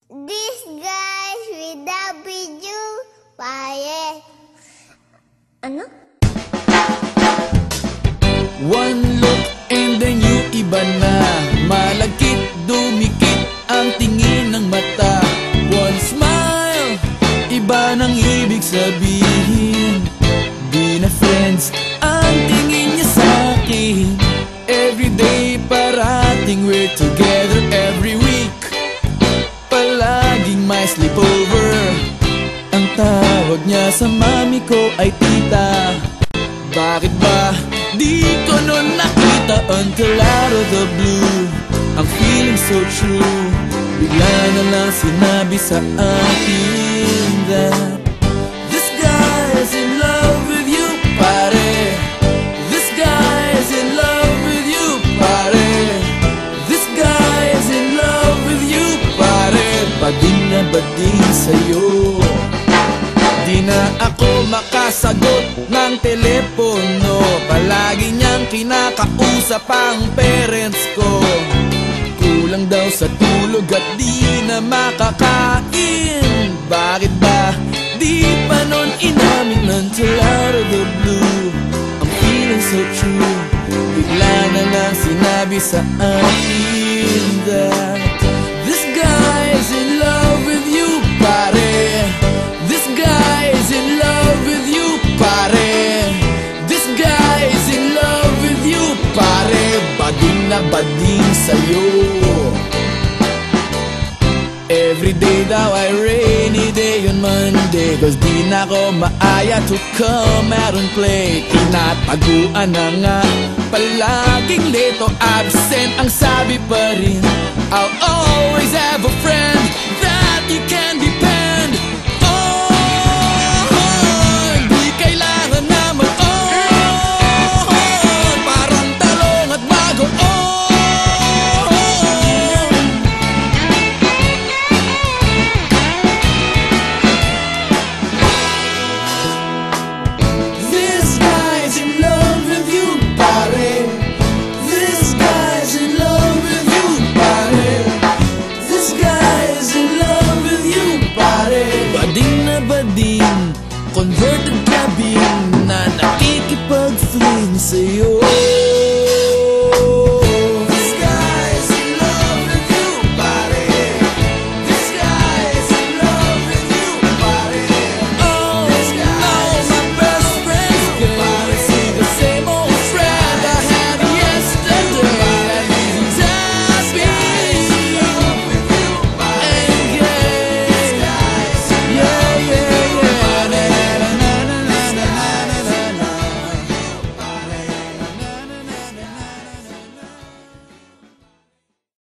This guys with W, pare. Ano? One look and then you iba na. Malagkit, dumikit ang tingin ng mata. One smile, iba nang ibig sabihin. Di na friends ang tingin niya sa'kin. Everyday parating we're together every week. Palaging may sleepover. Ang tawag niya sa mami ko ay tita. Bakit ba di ko nun nakita until out of the blue? I'm feeling so true. Bigla na lang sinabi sa akin that this guy is in love with you, pare. This guy is in love with you, pare. This guy is in love with you, pare. Bading na bading sa'yo. Di na ako makasagot ng telepono. Palagi niyang kinakausap ang parents ko. Kulang daw sa tulog at di na makakain. Bakit ba di pa nun inamin until out of the blue? I'm feeling so true. Bigla na lang sinabi sa akin that this guy is in love with you, pare. This guy is in love with you, pare. This guy is in love with you, pare. Bading na bading sa'yo. Everyday daw ay rainy day on Monday, cause di na ko maaya to come out and play. Tinataguan na nga, palaging late o absent. Ang sabi pa rin, I'll always have a friend that you can depend on. Di kailangan na mag-on, parang talong at bago on. This guy's in love with you, pare. This guy's in love with you, pare. This guy's in love with you, pare. Bading na bading, converted cabin na nakikipag-fling sa'yo.